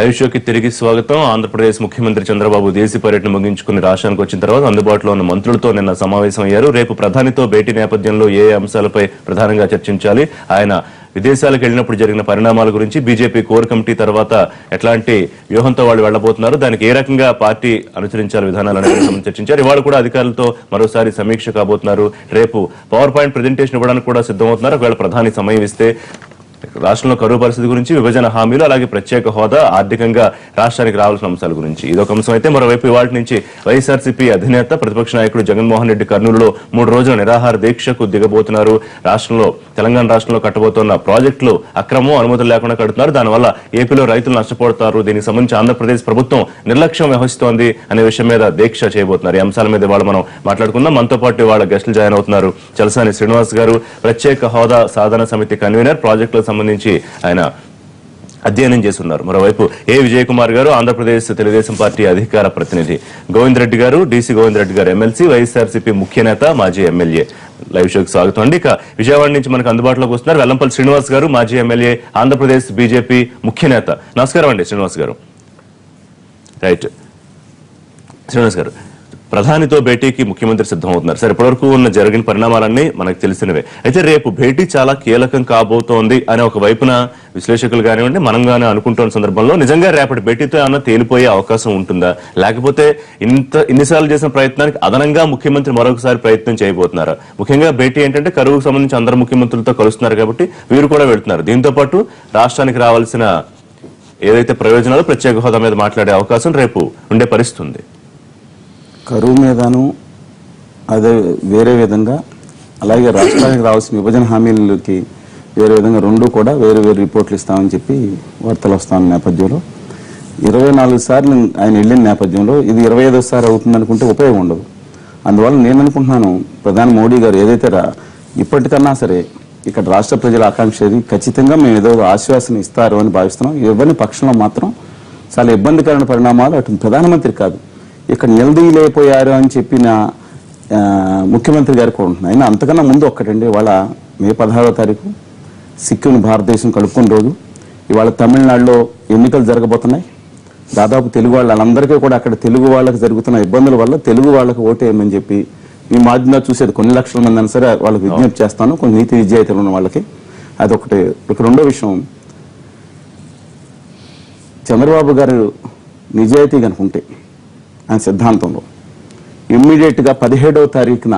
Live షోకి తిరిగి స్వాగతం. ఆంధ్రప్రదేశ్ ముఖ్యమంత్రి చంద్రబాబు దేశీ పర్యటన ముగించుకుని రాష్ట్రానికి వచ్చిన తర్వాత అందుబాటులో ఉన్న మంత్రులతో నిన్న సమావేశం అయ్యారు. రేపు ప్రధానితో భేటీ నేపథ్యంలో ఏ అంశాలపై ప్రధానంగా చర్చించాలి, ఆయన విదేశాలకు వెళ్లినప్పుడు జరిగిన పరిణామాల గురించి, బీజేపీ కోర్ కమిటీ తర్వాత ఎట్లాంటి వ్యూహంతో వాళ్ళు వెళ్లబోతున్నారు, దానికి ఏ రకంగా పార్టీ అనుసరించాలి విధానాలనే చర్చించారు. ఇవాళ కూడా అధికారులతో మరోసారి సమీక్ష కాబోతున్నారు. రేపు పవర్ పాయింట్ ప్రెజెంటేషన్ ఇవ్వడానికి కూడా సిద్ధమవుతున్నారు. ఒకవేళ ప్రధాని సమయం ఇస్తే రాష్ట్రంలో కరువు పరిస్థితి గురించి, విభజన హామీలు, అలాగే ప్రత్యేక హోదా, ఆర్థికంగా రాష్ట్రానికి రావాల్సిన అంశాల గురించి ఇదొక అంశం అయితే, మరోవైపు ఇవాళ నుంచి వైఎస్ఆర్సీపీ అధినేత ప్రతిపక్ష నాయకుడు జగన్మోహన్ రెడ్డి కర్నూలులో 3 రోజుల నిరాహార దీక్షకు దిగబోతున్నారు. తెలంగాణ రాష్ట్రంలో కట్టబోతున్న ప్రాజెక్టులు అక్రమం, అనుమతులు లేకుండా కడుతున్నారు. దానివల్ల ఏపీలో రైతులు నష్టపోతారు. దీనికి సంబంధించి ఆంధ్రప్రదేశ్ ప్రభుత్వం నిర్లక్ష్యం వహిస్తోంది అనే విషయం మీద దీక్ష చేయబోతున్నారు. ఈ అంశాల మీద ఇవాళ మనం మాట్లాడుకుందాం. మనతో పాటు ఇవాళ గెస్టులు జాయిన్ అవుతున్నారు. చలసాని శ్రీనివాస్ గారు, ప్రత్యేక హోదా సాధన సమితి కన్వీనర్, ప్రాజెక్టులకు సంబంధించి ఆయన అధ్యయనం చేస్తున్నారు. మరోవైపు ఏ విజయ్ కుమార్ గారు, ఆంధ్రప్రదేశ్ తెలుగుదేశం పార్టీ అధికార ప్రతినిధి, గోవింద్ రెడ్డి గారు, డీసీ గోవింద్ రెడ్డి గారు ఎమ్మెల్సీ, వైఎస్ఆర్సీపీ ముఖ్య నేత, మాజీ ఎమ్మెల్యే. లైవ్ షోకి స్వాగతం అండి. ఇక విజయవాడ నుంచి మనకు అందుబాటులోకి వస్తున్నారు వెల్లంపల్లి శ్రీనివాస్ గారు, మాజీ ఎమ్మెల్యే, ఆంధ్రప్రదేశ్ బీజేపీ ముఖ్య నేత. నమస్కారం అండి శ్రీనివాస్ గారు. రైట్, శ్రీనివాస్ గారు, ప్రధానితో భేటీకి ముఖ్యమంత్రి సిద్ధమవుతున్నారు. సరే, ఇప్పటివరకు ఉన్న జరిగిన పరిణామాలన్నీ మనకు తెలిసినవే. అయితే రేపు భేటీ చాలా కీలకం కాబోతోంది అనే ఒక వైపున విశ్లేషకులు కానివ్వండి, మనం గానీ అనుకుంటున్న సందర్భంలో నిజంగా రేపటి భేటీతో ఏమన్నా తేలిపోయే అవకాశం ఉంటుందా, లేకపోతే ఇన్నిసార్లు చేసిన ప్రయత్నానికి అదనంగా ముఖ్యమంత్రి మరొకసారి ప్రయత్నం చేయబోతున్నారా? ముఖ్యంగా భేటీ ఏంటంటే కరువుకు సంబంధించి అందరు ముఖ్యమంత్రులతో కలుస్తున్నారు కాబట్టి వీరు కూడా వెళ్తున్నారు. దీంతో పాటు రాష్ట్రానికి రావాల్సిన ఏదైతే ప్రయోజనాలు, ప్రత్యేక హోదా మీద మాట్లాడే అవకాశం రేపు ఉండే పరిస్థితి ఉంది. కరువు మీదను అదే వేరే విధంగా, అలాగే రాష్ట్రానికి రావాల్సిన విభజన హామీలకి వేరే విధంగా రెండు కూడా వేరే వేరే రిపోర్ట్లు ఇస్తామని చెప్పి వార్తలు వస్తున్న నేపథ్యంలో 24 సార్లు ఆయన వెళ్ళిన నేపథ్యంలో ఇది 25వ అవుతుంది అనుకుంటే ఉపయోగం ఉండదు. అందువల్ల నేను అనుకుంటున్నాను ప్రధాని మోడీ గారు ఏదైతే ఇప్పటికన్నా సరే ఇక్కడ రాష్ట్ర ప్రజల ఆకాంక్ష ఖచ్చితంగా మేము ఏదో ఆశ్వాసన ఇస్తారు అని భావిస్తున్నాం. ఇవ్వని పక్షంలో మాత్రం చాలా ఇబ్బందికరమైన పరిణామాలు అటు ప్రధానమంత్రి కాదు ఇక్కడ నిలదీయలేకపోయారు అని చెప్పిన ముఖ్యమంత్రి గారు కూడా ఉంటున్నాయి. అయినా అంతకన్నా ముందు ఒక్కటండి, ఇవాళ మే 16వ తారీఖు సిక్కిం భారతదేశం కలుపుకున్న రోజు. ఇవాళ తమిళనాడులో ఎన్నికలు జరగబోతున్నాయి. దాదాపు తెలుగు వాళ్ళందరికీ కూడా అక్కడ తెలుగు వాళ్ళకి జరుగుతున్న ఇబ్బందుల వల్ల తెలుగు వాళ్ళకి ఓటేయమని చెప్పి మీ మాధ్యమంలో చూసేది కొన్ని లక్షల మంది అయినా సరే వాళ్ళకి విజ్ఞప్తి చేస్తాను, కొన్ని నీతి విద్యార్థులు ఉన్న వాళ్ళకి. అదొకటి. ఇక రెండో విషయం, చంద్రబాబు గారు నిజాయితీ కనుకుంటే ఆయన సిద్ధాంతంలో ఇమ్మీడియట్గా 17వ తారీఖున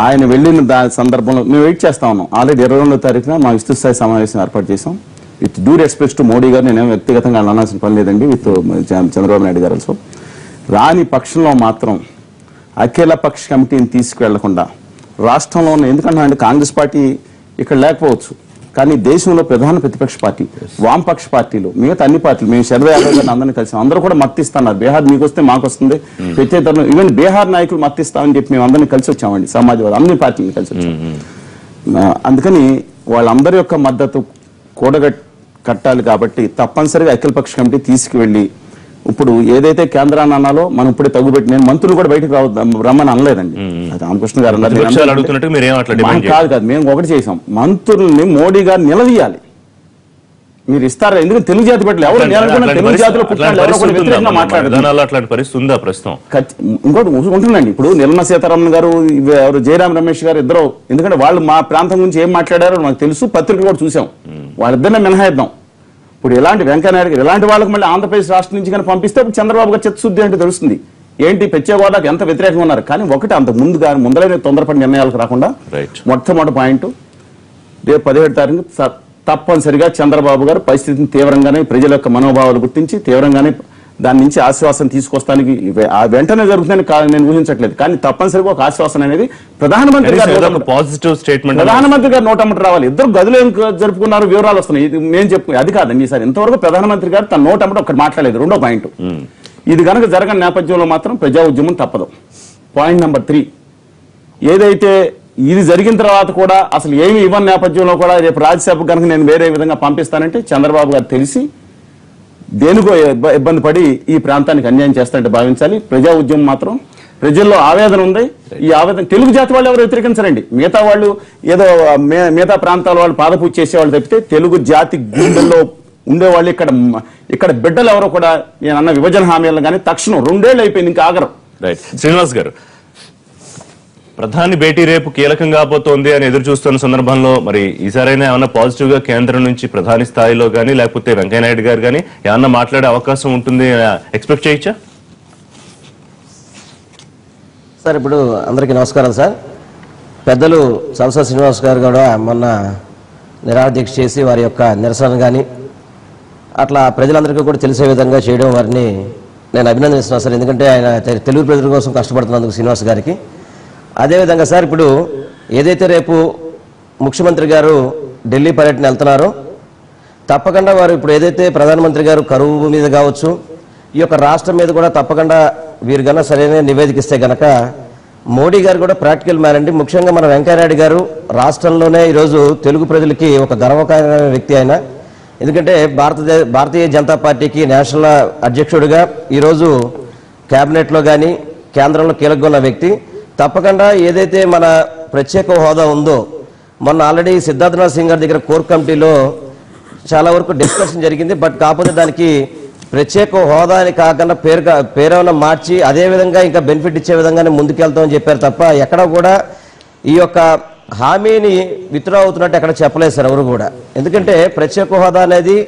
ఆయన వెళ్ళిన సందర్భంలో మేము వెయిట్ చేస్తా ఉన్నాం. ఆల్రెడీ 22వ తారీఖున మా విస్తృత స్థాయి సమావేశం ఏర్పాటు చేసాం. With due respect to Modi గారు, నేనేం వ్యక్తిగతంగా అనాల్సిన పని లేదండి, విత్ చంద్రబాబు నాయుడు గారు. సో రాని పక్షంలో మాత్రం అఖిల పక్ష కమిటీని తీసుకువెళ్లకుండా రాష్ట్రంలో ఉన్న, ఎందుకంటే కాంగ్రెస్ పార్టీ ఇక్కడ లేకపోవచ్చు కానీ దేశంలో ప్రధాన ప్రతిపక్ష పార్టీ వామపక్ష పార్టీలు, మిగతా అన్ని పార్టీలు, మేము శరద యాదవ్ గారిని అందరినీ కలిసి అందరూ కూడా మత్తిస్తున్నారు. బీహార్ మీకు వస్తే మాకు వస్తుంది, ప్రత్యేక ఈవెన్ బీహార్ నాయకులు మత్తిస్తామని చెప్పి మేము అందరినీ కలిసి వచ్చామండి, సమాజ్వాదీ అన్ని పార్టీలను కలిసి వచ్చాం. అందుకని వాళ్ళందరి యొక్క మద్దతు కట్టాలి కాబట్టి తప్పనిసరిగా అఖిలపక్ష కమిటీ తీసుకువెళ్ళి, ఇప్పుడు ఏదైతే కేంద్రాన్ని అన్నాలో మనం ఇప్పుడే తగ్గుపెట్టి, నేను మంత్రులు కూడా బయటకు రమ్మని అనలేదండి. రామకృష్ణ గారు కాదు, మేము ఒకటి చేసాం, మంత్రుల్ని మోడీ గారు నిలదీయాలి. మీరు ఇస్తారా? ఎందుకంటే తెలుగు జాతి పట్ల ఎవరు తెలుగు జాతిలో ఇంకోటి ఉంటుందండి. ఇప్పుడు నిర్మలా సీతారామన్ గారు, ఎవరు జయరాం రమేష్ గారు ఇద్దరు, ఎందుకంటే వాళ్ళు మా ప్రాంతం గురించి ఏం మాట్లాడారో నాకు తెలుసు, పత్రికలు కూడా చూసాం. వాళ్ళిద్దరినే మినహాయిద్దాం. ఇప్పుడు ఇలాంటి వెంకయ్యనాయుడు గారు ఇలాంటి వాళ్ళకి మళ్ళీ ఆంధ్రప్రదేశ్ రాష్ట్రం నుంచి కానీ పంపిస్తే చంద్రబాబు గారు చిత్తశుద్ధి అంటే తెలుస్తుంది ఏంటి ప్రత్యేక హోదాకి ఎంత వ్యతిరేకంగా ఉన్నారు. కానీ ఒకటి, అంత ముందరే తొందరపడి నిర్ణయాలకు రాకుండా మొట్టమొదటి పాయింట్, రేపు 17వ తారీఖు తప్పనిసరిగా చంద్రబాబు గారు పరిస్థితిని తీవ్రంగానే, ప్రజల యొక్క మనోభావాలు గుర్తించి తీవ్రంగానే దాని నుంచి ఆశ్వాసన తీసుకొస్తానికి వెంటనే జరుగుతుందని నేను ఊహించట్లేదు. కానీ తప్పనిసరిగా ఒక ఆశ్వాసన అనేది ప్రధానమంత్రి గారు పాజిటివ్ స్టేట్మెంట్ ప్రధానమంత్రి గారు నోటమ్మట రావాలి. ఇద్దరు గదులు ఏం జరుపుకున్నారు వివరాలు వస్తున్నాయి. ఇది మేము చెప్పు అది కాదండి ఈసారి. ఇంతవరకు ప్రధానమంత్రి గారు తన నోటమ్మట ఒకటి మాట్లాడలేదు. రెండో పాయింట్, ఇది కనుక జరగని నేపథ్యంలో మాత్రం ప్రజా ఉద్యమం తప్పదు. పాయింట్ నెంబర్ 3, ఏదైతే ఇది జరిగిన తర్వాత కూడా అసలు ఏమి ఇవ్వని నేపథ్యంలో కూడా రేపు రాజ్యసభకు కనుక నేను వేరే విధంగా పంపిస్తానంటే చంద్రబాబు గారు తెలిసి దేనికో ఇబ్బంది పడి ఈ ప్రాంతానికి అన్యాయం చేస్తానంటే భావించాలి. ప్రజా ఉద్యమం మాత్రం ప్రజల్లో ఆవేదన ఉంది. ఈ ఆవేదన తెలుగు జాతి వాళ్ళు ఎవరు వ్యతిరేకించరండి. మిగతా వాళ్ళు ఏదో మిగతా ప్రాంతాల వాళ్ళు పాదపూజ చేసేవాళ్ళు తప్పితే తెలుగు జాతి గుండెల్లో ఉండేవాళ్ళు ఇక్కడ బిడ్డలు ఎవరో కూడా నేనన్న విభజన హామీలను కానీ తక్షణం 2 ఏళ్ళు అయిపోయింది, ఇంకా ఆగరం. రైట్. శ్రీనివాస్ గారు, ప్రధాని భేటీ రేపు కీలకం కాబోతోంది అని ఎదురు చూస్తున్న సందర్భంలో మరి ఈసారైనా ఏమన్నా పాజిటివ్ గా కేంద్రం నుంచి ప్రధాని స్థాయిలో గానీ లేకపోతే వెంకయ్యనాయుడు గారు గానీ ఏమన్నా మాట్లాడే అవకాశం ఉంటుంది ఎక్స్పెక్ట్ చేయొచ్చా? సార్, ఇప్పుడు అందరికీ నమస్కారం సార్. పెద్దలు సల్సా శ్రీనివాస్ గారు కూడా మొన్న నిరాదీక్ష చేసి వారి యొక్క నిరసన కానీ అట్లా ప్రజలందరికీ కూడా తెలిసే విధంగా చేయడం వారిని నేను అభినందిస్తున్నాను సార్. ఎందుకంటే ఆయన తెలుగు ప్రజల కోసం కష్టపడుతున్నందుకు శ్రీనివాస్ గారికి. అదేవిధంగా సార్, ఇప్పుడు ఏదైతే రేపు ముఖ్యమంత్రి గారు ఢిల్లీ పర్యటన వెళ్తున్నారో తప్పకుండా వారు ఇప్పుడు ఏదైతే ప్రధానమంత్రి గారు కరువు మీద కావచ్చు, ఈ యొక్క రాష్ట్రం మీద కూడా తప్పకుండా వీరు కన్నా సరైన నివేదిక ఇస్తే గనక మోడీ గారు కూడా ప్రాక్టికల్ మ్యాన్ అండి. ముఖ్యంగా మన వెంకయ్యనాయుడు గారు రాష్ట్రంలోనే ఈరోజు తెలుగు ప్రజలకి ఒక గర్వకారమైన వ్యక్తి ఆయన. ఎందుకంటే భారతీయ జనతా పార్టీకి నేషనల్ అధ్యక్షుడిగా ఈరోజు క్యాబినెట్లో కానీ కేంద్రంలో కీలకంగా ఉన్న వ్యక్తి. తప్పకుండా ఏదైతే మన ప్రత్యేక హోదా ఉందో మొన్న ఆల్రెడీ సిద్ధార్థనాథ్ సింగ్ గారి దగ్గర కోర్ కమిటీలో చాలా వరకు డిస్కషన్ జరిగింది. బట్ కాకపోతే దానికి ప్రత్యేక హోదా అని కాకుండా పేరేమైనా మార్చి అదేవిధంగా ఇంకా బెనిఫిట్ ఇచ్చే విధంగానే ముందుకెళ్తామని చెప్పారు తప్ప ఎక్కడ కూడా ఈ యొక్క హామీని విత్డ్రా అవుతున్నట్టు ఎక్కడ చెప్పలేదు సార్ ఎవరు కూడా. ఎందుకంటే ప్రత్యేక హోదా అనేది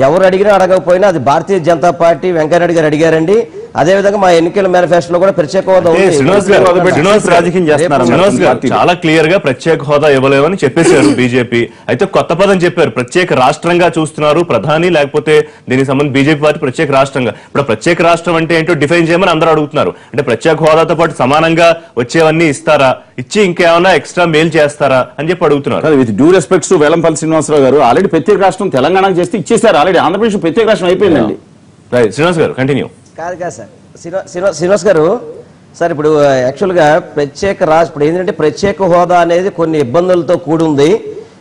ఎవరు అడిగినా అడగకపోయినా అది భారతీయ జనతా పార్టీ వెంకయ్యనాయుడు గారు అడిగారండి. అదేవిధంగా మా ఎన్నికల మేనిఫెస్టోలో కూడా ప్రత్యేక హోదా చాలా క్లియర్ గా ప్రత్యేక హోదా ఇవ్వలేమని చెప్పేశారు బీజేపీ. అయితే కొత్త పదం చెప్పారు, ప్రత్యేక రాష్ట్రంగా చూస్తున్నారు ప్రధాని, లేకపోతే దీనికి సంబంధించి బీజేపీ పార్టీ ప్రత్యేక రాష్ట్రంగా. ఇప్పుడు ప్రత్యేక రాష్ట్రం అంటే ఏంటో డిఫైన్ చేయమని అందరూ అడుగుతున్నారు. అంటే ప్రత్యేక హోదాతో పాటు సమానంగా వచ్చేవన్నీ ఇస్తారా, ఇచ్చి ఇంకేమన్నా ఎక్స్ట్రా మేల్ చేస్తారా అని చెప్పి అడుగుతున్నారు. With due respects Vellampalli Srinivasarao గారు ఆల్రెడీ ప్రత్యేక రాష్ట్రం తెలంగాణకు చేస్తే ఇచ్చేసారు. ఆల్రెడీ ఆంధ్రప్రదేశ్ ప్రత్యేక రాష్ట్రం అయిపోయిందండి. శ్రీనివాస్ గారు కంటిన్యూ. కాదు సార్, శ్రీనివాస్ గారు సార్, ఇప్పుడు యాక్చువల్గా ప్రత్యేక రాష్ట్రం ఇప్పుడు ఏంటంటే ప్రత్యేక హోదా అనేది కొన్ని ఇబ్బందులతో కూడి ఉంది.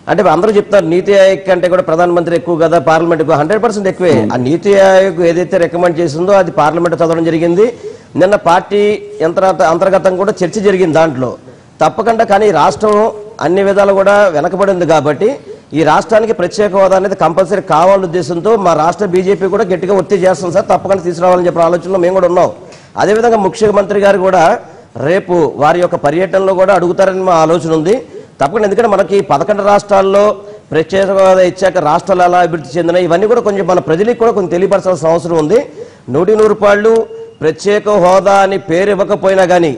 అంటే అందరూ చెప్తారు నీతి ఆయోగ్ కంటే కూడా ప్రధానమంత్రి ఎక్కువ కదా, పార్లమెంట్ 100% ఎక్కువే. ఆ నీతి ఆయోగ్ ఏదైతే రికమెండ్ చేసిందో అది పార్లమెంట్ చదవడం జరిగింది. నిన్న పార్టీ అంతర్గతం కూడా చర్చ జరిగింది దాంట్లో తప్పకుండా. కానీ రాష్ట్రం అన్ని విధాలు కూడా వెనకబడింది కాబట్టి ఈ రాష్ట్రానికి ప్రత్యేక హోదా అనేది కంపల్సరీ కావాలనే ఉద్దేశంతో మా రాష్ట్ర బీజేపీ కూడా గట్టిగా ఒత్తిడి చేస్తుంది సార్. తప్పకుండా తీసుకురావాలని చెప్పిన ఆలోచనలో మేము కూడా ఉన్నాం. అదేవిధంగా ముఖ్యమంత్రి గారు కూడా రేపు వారి యొక్క పర్యటనలో కూడా అడుగుతారని మా ఆలోచన ఉంది తప్పకుండా. ఎందుకంటే మనకి 11 రాష్ట్రాల్లో ప్రత్యేక హోదా ఇచ్చాక రాష్ట్రాలు ఎలా అభివృద్ధి చెందినాయి ఇవన్నీ కూడా కొంచెం మన ప్రజలకు కూడా కొంచెం తెలియపరచాల్సిన అవసరం ఉంది. 100 ప్రత్యేక హోదా అని పేరు ఇవ్వకపోయినా కానీ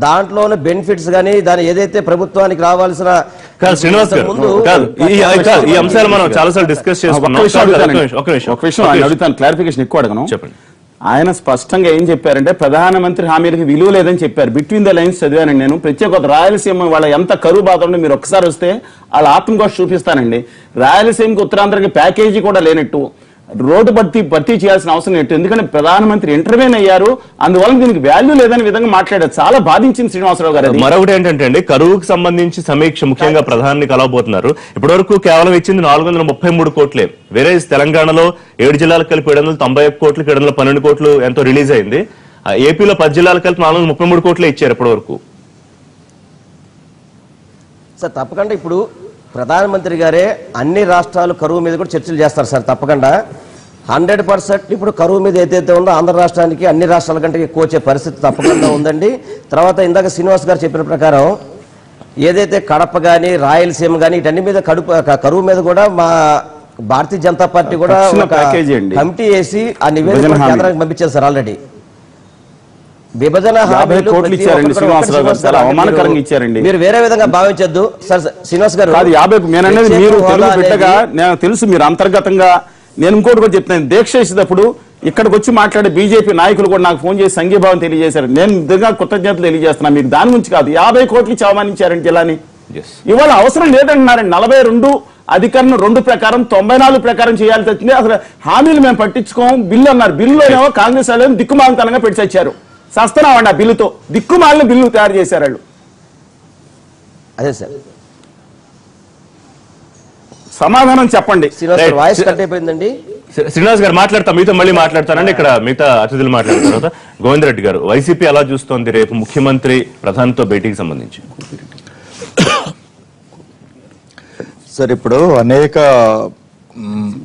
దాంట్లోనే బెనిఫిట్స్ కానీ దాని ఏదైతే ప్రభుత్వానికి రావాల్సిన శ్రీనివాస్ గారు ఈ అంశాలు మనం చాలాసార్లు డిస్కస్ చేసుకున్నాం. క్లారిఫికేషన్ ఎక్కువ అడగను. చెప్పండి. ఆయన స్పష్టంగా ఏం చెప్పారంటే ప్రధానమంత్రి హామీలకు విలువ లేదని చెప్పారు. బిట్వీన్ ద లైన్స్ చదివానండి నేను. ప్రత్యేక రాయలసీమ వాళ్ళ ఎంత కరువు బాధ ఉందో మీరు ఒకసారి వస్తే వాళ్ళ ఆత్మఘోష చూపిస్తానండి. రాయలసీమకి ఉత్తరాంధ్రకి ప్యాకేజీ కూడా లేనట్టు, రోడ్డు భర్తీ చేయాల్సిన అవసరం ఏంటి? ఎందుకంటే ప్రధానమంత్రి ఇంటర్వ్యూన్ అయ్యారు, అందువల్ల దీనికి వాల్యూ లేదని విధంగా మాట్లాడారు. చాలా బాధించింది శ్రీనివాసరావు గారు. మరొకటి ఏంటంటే అండి, కరువుకు సంబంధించి సమీక్ష ముఖ్యంగా ప్రధాని కలవబోతున్నారు. ఇప్పటి వరకు కేవలం ఇచ్చింది 433 కోట్లే. వేరే తెలంగాణలో 7 జిల్లాలకు కలిపి 791 కోట్లు, 712 కోట్లు ఎంతో రిలీజ్ అయింది. ఏపీలో 10 జిల్లాలకు కలిపి 433 కోట్లే ఇచ్చారు ఇప్పటి వరకు. సార్ తప్పకుండా ఇప్పుడు ప్రధానమంత్రి గారే అన్ని రాష్ట్రాలు కరువు మీద కూడా చర్చలు చేస్తారు సార్. తప్పకుండా 100% ఇప్పుడు కరువు మీద ఏదైతే ఉందో ఆంధ్ర రాష్ట్రానికి అన్ని రాష్ట్రాల కంటే ఎక్కువ వచ్చే పరిస్థితి తప్పకుండా ఉందండి. తర్వాత ఇందాక శ్రీనివాస్ గారు చెప్పిన ప్రకారం ఏదైతే కడప కానీ రాయలసీమ కానీ వీటన్ని మీద కరువు మీద కూడా మా భారతీయ జనతా పార్టీ కూడా కమిటీ వేసి ఆ నివేదిక కేంద్రానికి పంపించారు సార్. ఆల్రెడీ విభజన హామీలు అవమానకరంగా ఇచ్చారండి. మీరు వేరే విధంగా భావించద్దు సార్. శ్రీనివాస్ గారు మీరు బిడ్డగా నేను తెలుసు మీరు అంతర్గతంగా. నేను ఇంకోటి కూడా చెప్తాను, దీక్ష చేసేటప్పుడు ఇక్కడికి వచ్చి మాట్లాడే బీజేపీ నాయకులు కూడా నాకు ఫోన్ చేసి సంఘీభావం తెలియజేశారు. నేను నిజంగా కృతజ్ఞతలు తెలియజేస్తున్నా. మీరు దాని గురించి కాదు, 50 కోట్లు ఇచ్చి అవమానించారండి జిల్లాని. ఇవాళ అవసరం లేదంటున్నారండి. 42 అధికరణ 2 ప్రకారం 94 ప్రకారం చేయాల్సి వచ్చింది. అసలు హామీలు మేము పట్టించుకోం బిల్లు అన్నారు. బిల్లులోనేమో కాంగ్రెస్ వాళ్ళు దిక్కుమాలితనంగా పెట్టి వచ్చారు. సస్తున్నామండి ఆ బిల్లుతో. దిక్కుమాలిన బిల్లు తయారు చేశారు వాళ్ళు. అదే సార్ సమాధానం చెప్పండి. వాయిస్ కట్ అయిపోయిందండి. శ్రీనివాస్ గారు మాట్లాడతాం, మీతో మళ్ళీ మాట్లాడతానండి. ఇక్కడ మిగతా అతిథులు మాట్లాడిన తర్వాత గోవింద్ రెడ్డి గారు, వైసీపీ ఎలా చూస్తోంది రేపు ముఖ్యమంత్రి ప్రధానితో భేటీకి సంబంధించి? సార్ ఇప్పుడు అనేక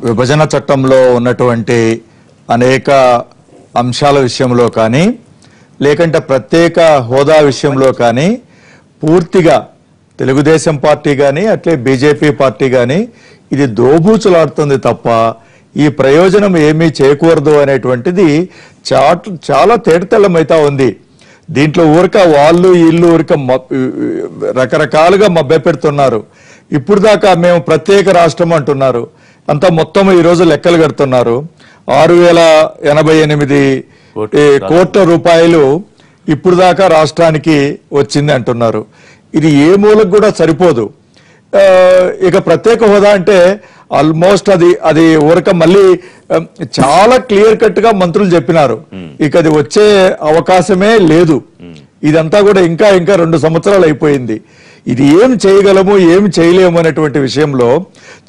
విభజన చట్టంలో ఉన్నటువంటి అనేక అంశాల విషయంలో కానీ లేకంటే ప్రత్యేక హోదా విషయంలో కానీ పూర్తిగా తెలుగుదేశం పార్టీ కానీ అట్లే బీజేపీ పార్టీ కానీ ఇది దోబూచులాడుతుంది తప్ప ఈ ప్రయోజనం ఏమీ చేకూరదు అనేటువంటిది చాలా తేటతెల్లమైతా ఉంది. దీంట్లో ఊరిక వాళ్ళు ఇల్లు ఊరిక రకరకాలుగా మభ్యపెడుతున్నారు. ఇప్పుడు దాకా మేము ప్రత్యేక రాష్ట్రం అంటున్నారు, అంతా మొత్తం ఈరోజు లెక్కలు కడుతున్నారు. 6,088 కోట్ల రూపాయలు ఇప్పుడు దాకా రాష్ట్రానికి వచ్చింది అంటున్నారు. ఇది ఏ మూలకు కూడా సరిపోదు. ఇక ప్రత్యేక హోదా అంటే ఆల్మోస్ట్ అది ఊరక మళ్ళీ చాలా క్లియర్ కట్ గా మంత్రులు చెప్పినారు, ఇక అది వచ్చే అవకాశమే లేదు. ఇదంతా కూడా ఇంకా 2 సంవత్సరాలు అయిపోయింది. ఇది ఏం చేయగలము ఏం చేయలేము అనేటువంటి విషయంలో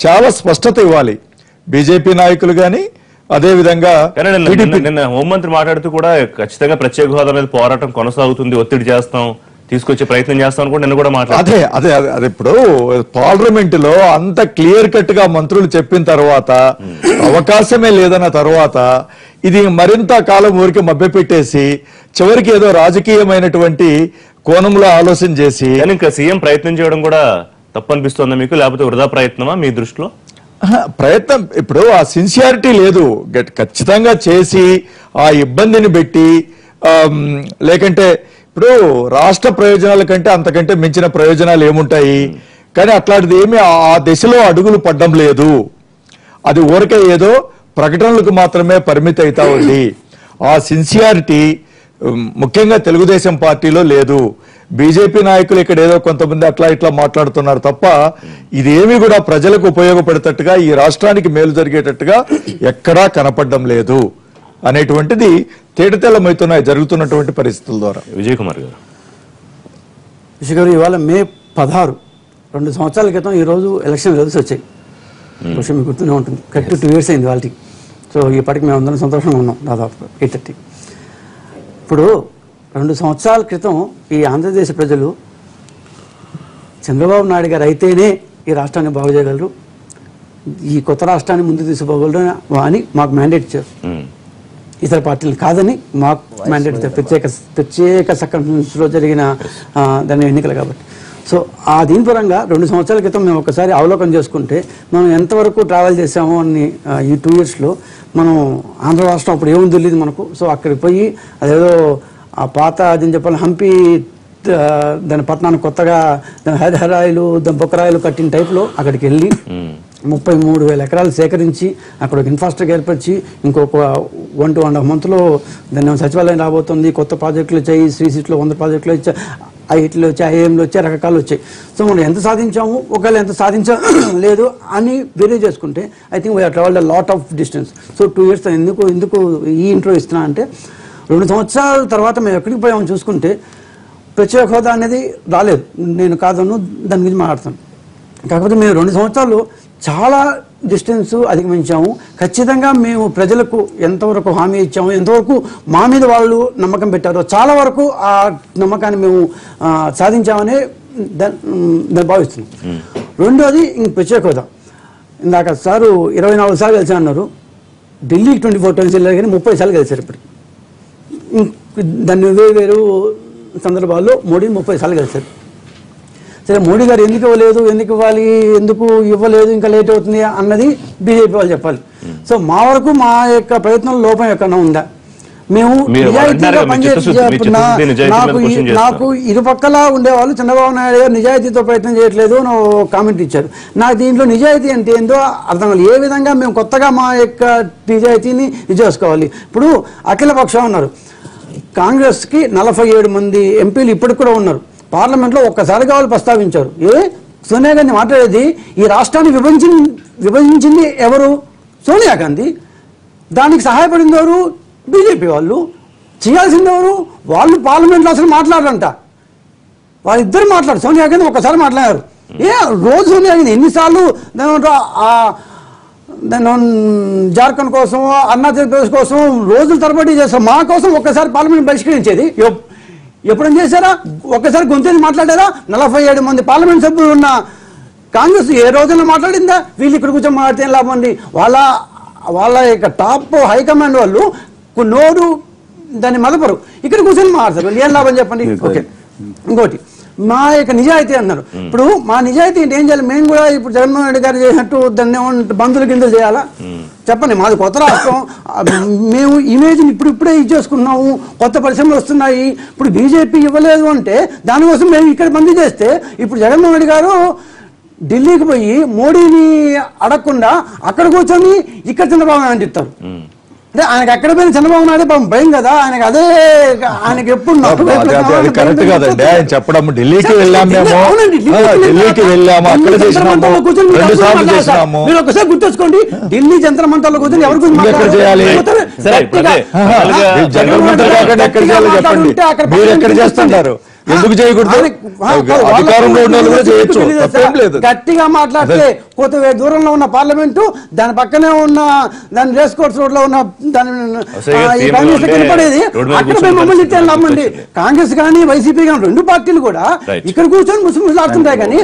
చాలా స్పష్టత ఇవ్వాలి బీజేపీ నాయకులు గాని. అదే విధంగా నిన్న హోంమంత్రి మాట్లాడుతూ కూడా ఖచ్చితంగా ప్రత్యేక హోదా మీద పోరాటం కొనసాగుతుంది, ఒత్తిడి చేస్తాం, తీసుకొచ్చే ప్రయత్నం చేస్తాం కూడా నిన్న కూడా మాట్లాడారు. అదే ఇప్పుడు పార్లమెంట్ లో అంత క్లియర్ కట్ గా మంత్రులు చెప్పిన తర్వాత అవకాశమే లేదన్న తర్వాత ఇది మరింత కాలం ఊరికి మభ్యపెట్టేసి చివరికి ఏదో రాజకీయమైనటువంటి కోణంలో ఆలోచన చేసి ఇంకా సీఎం ప్రయత్నం చేయడం కూడా తప్పనిపిస్తుందా మీకు, లేకపోతే వృధా ప్రయత్నమా మీ దృష్టిలో? ప్రయత్నం ఇప్పుడు ఆ సిన్సియారిటీ లేదు. ఖచ్చితంగా చేసి ఆ ఇబ్బందిని పెట్టి లేకంటే ఇప్పుడు రాష్ట్ర ప్రయోజనాల కంటే అంతకంటే మించిన ప్రయోజనాలు ఏముంటాయి, కానీ అట్లాంటిది ఏమి ఆ దిశలో అడుగులు పడ్డం లేదు. అది ఊరికే ఏదో ప్రకటనలకు మాత్రమే పరిమితి అవుతా ఉంది. ఆ సిన్సియారిటీ ముఖ్యంగా తెలుగుదేశం పార్టీలో లేదు. బీజేపీ నాయకులు ఇక్కడ ఏదో కొంతమంది అట్లా ఇట్లా మాట్లాడుతున్నారు తప్ప ఇదేమీ కూడా ప్రజలకు ఉపయోగపడేటట్టుగా ఈ రాష్ట్రానికి మేలు జరిగేటట్టుగా ఎక్కడా కనపడడం లేదు అనేటువంటిది తేటతెల్లమవుతున్నాయి జరుగుతున్నటువంటి పరిస్థితుల ద్వారా. విజయ్ కుమార్ గారు, ఇవాళ మే 16 2 సంవత్సరాల క్రితం ఈ రోజు ఎలక్షన్ రిజల్ట్స్ వచ్చాయి. విషయం మీకు గుర్తునే ఉంటుంది. కరెక్ట్ 2 years అయింది వాళ్ళకి. సో ఇప్పటికి మేము అందరం సంతోషంగా ఉన్నాం. దాదాపు 8:30. ఇప్పుడు 2 సంవత్సరాల క్రితం ఈ ఆంధ్రప్రదేశ్ ప్రజలు చంద్రబాబు నాయుడు గారు అయితేనే ఈ రాష్ట్రాన్ని బాగు చేయగలరు, ఈ కొత్త రాష్ట్రాన్ని ముందుకు తీసుకుపోగలరు అని మాకు మ్యాండేట్ ఇచ్చారు. ఇతర పార్టీలు కాదని మాకు మ్యాండేట్ ఇచ్చారు. ప్రత్యేక సర్కమ్స్టెన్సెస్లో జరిగిన దాని ఎన్నికలు కాబట్టి. సో ఆ దీని పరంగా 2 సంవత్సరాల క్రితం మేము ఒకసారి అవలోకనం చేసుకుంటే మనం ఎంతవరకు ట్రావెల్ చేసాము అని ఈ 2 yearsలో మనం ఆంధ్ర రాష్ట్రం అప్పుడు ఏముంది తెలియదు మనకు. సో అక్కడికి పోయి అదేదో ఆ పాత అదని చెప్పాలి హంపి దాని పట్టణాన్ని కొత్తగా దాని హరిహరాయిలు దాని బొక్కరాయిలు కట్టిన టైప్లో అక్కడికి వెళ్ళి 33,000 ఎకరాలు సేకరించి అక్కడ ఒక ఇన్ఫ్రాస్ట్రక్చర్ ఏర్పరిచి ఇంకొక 1 to 1.5 monthsలో దాన్ని సచివాలయం రాబోతుంది, కొత్త ప్రాజెక్టులు వచ్చాయి, శ్రీ సిటీలో 100 ప్రాజెక్టులు వచ్చాయి, ఐటీలు వచ్చాయి, ఐఏఎంలు వచ్చాయి, రకరకాలు వచ్చాయి. సో మనం ఎంత సాధించాము, ఒకవేళ ఎంత లేదు అని వేరే చేసుకుంటే I think we have travelled a lot of distance. So 2 years ఎందుకు ఈ ఇంట్రో ఇస్తున్నా అంటే 2 సంవత్సరాల తర్వాత మేము ఎక్కడికి పోయామని చూసుకుంటే ప్రత్యేక హోదా అనేది రాలేదు. నేను కాదను దాని గురించి మాట్లాడతాను. కాకపోతే మేము 2 సంవత్సరాలు చాలా డిస్టెన్స్ అధిగమించాము. ఖచ్చితంగా మేము ప్రజలకు ఎంతవరకు హామీ ఇచ్చాము, ఎంతవరకు మా మీద వాళ్ళు నమ్మకం పెట్టారో చాలా వరకు ఆ నమ్మకాన్ని మేము సాధించామని దాన్ని భావిస్తున్నాం. రెండోది ఇంక ప్రత్యేక హోదా. ఇందాక సారు 24 సార్లు గెలిచా అన్నారు. ఢిల్లీకి 24 times వెళ్ళారు కానీ 30 సార్లు గెలిచారు. ఇప్పుడు దాన్ని వేరు సందర్భాల్లో మోడీ 30 సార్లు గెలిచారు. సరే, మోడీ గారు ఎందుకు ఇవ్వలేదు, ఎందుకు ఇవ్వాలి, ఎందుకు ఇవ్వలేదు, ఇంకా లేట్ అవుతుంది అన్నది బీజేపీ వాళ్ళు చెప్పాలి. సో మా వరకు మా యొక్క ప్రయత్నంలో లోపం ఎక్కడన్నా ఉందా? మేము నిజాయితీగా నాకు ఇరుపక్కల ఉండేవాళ్ళు చంద్రబాబు నాయుడు గారు నిజాయితీతో ప్రయత్నం చేయట్లేదు అని కామెంట్ ఇచ్చారు. నాకు దీంట్లో నిజాయితీ అంటే ఏందో అర్థం కాదు. ఏ విధంగా మేము కొత్తగా మా యొక్క నిజాయితీని చేసుకోవాలి? ఇప్పుడు అఖిల పక్షం ఉన్నారు, కాంగ్రెస్కి 47 మంది ఎంపీలు ఇప్పటికి కూడా ఉన్నారు. పార్లమెంట్లో ఒక్కసారిగా వాళ్ళు ప్రస్తావించారు. సోనియా గాంధీ మాట్లాడేది ఈ రాష్ట్రాన్ని విభజించింది ఎవరు? సోనియా గాంధీ. దానికి సహాయపడింది ఎవరు? బీజేపీ వాళ్ళు. చేయాల్సింది ఎవరు? వాళ్ళు పార్లమెంట్లో అసలు మాట్లాడారంట. వాళ్ళిద్దరు మాట్లాడు. సోనియా గాంధీ ఒక్కసారి మాట్లాడారు. రోజు సోనియా గాంధీ ఎన్నిసార్లు జార్ఖండ్ కోసం, అరుణాచల్ ప్రదేశ్ కోసం రోజుల తరబడి చేస్తారు. మా కోసం ఒక్కసారి పార్లమెంట్ బహిష్కరించేది ఎప్పుడేం చేశారా? ఒక్కసారి గొంతేసి మాట్లాడారా? 47 మంది పార్లమెంట్ సభ్యులు ఉన్న కాంగ్రెస్ ఏ రోజున మాట్లాడిందా? వీళ్ళు ఇక్కడ కూర్చొని మాట్లాడితే ఏం లాభం అండి? వాళ్ళ యొక్క టాప్ హైకమాండ్ వాళ్ళు నోరు దాన్ని మదపరు, ఇక్కడ కూర్చొని మాట్లాడతారు. ఏం లాభం చెప్పండి? ఓకే, ఇంకోటి మా యొక్క నిజాయితీ అన్నారు. ఇప్పుడు మా నిజాయితీ ఏంటి? ఏం చేయాలి? మేము కూడా ఇప్పుడు జగన్మోహన్ రెడ్డి గారు చేసినట్టు దాన్ని బంధువుల కింద చేయాలా? చెప్పండి. మాది కొత్త రాష్ట్రం, మేము ఇమేజ్ని ఇప్పుడే ఇచ్చేసుకున్నాము, కొత్త పరిశ్రమలు వస్తున్నాయి. ఇప్పుడు బీజేపీ ఇవ్వలేదు అంటే దానికోసం మేము ఇక్కడ బందీ చేస్తే, ఇప్పుడు జగన్మోహన్ రెడ్డి గారు ఢిల్లీకి పోయి మోడీని అడగకుండా అక్కడ కూర్చొని ఇక్కడ చంద్రబాబు నాయుడు చెప్తారు. అంటే ఆయనకు ఎక్కడ పోయిన చంద్రబాబు నాయుడు భయం కదా ఆయనకు. ఆయనకు ఎప్పుడు అది కరెక్ట్ కాదండి ఆయన చెప్పడం. ఢిల్లీకి వెళ్ళాము, ఢిల్లీకి వెళ్ళాము, అక్కడ చేసినాము. మీరు ఒకసారి గుర్తుంచుకోండి, ఢిల్లీ జంతర్ మంతర్లో కూర్చొని ఎవరి గురించి ఎక్కడ చేయాలి? జంతర్ మంతర్ కాకుండా ఎక్కడ చేయాలి చెప్పండి. మీరు ఎక్కడ చేస్తుంటారు? ఎందుకు చేయకూడదు? అధికారంలో ఉన్న వాళ్ళు కూడా చేయొచ్చు, తప్పేం లేదు. గట్టిగా మాట్లాడితే కొత్త దూరంలో ఉన్న పార్లమెంటు, దాని పక్కనే ఉన్న దాని రేస్ కోర్స్ రోడ్ లో ఉన్న దాని కనపడేది, అక్కడ మమ్మల్ని ఇచ్చే లాభమండి. కాంగ్రెస్ కానీ వైసీపీ కానీ రెండు పార్టీలు కూడా ఇక్కడ కూర్చొని ముస్లిం ఆడుతుంటాయి కానీ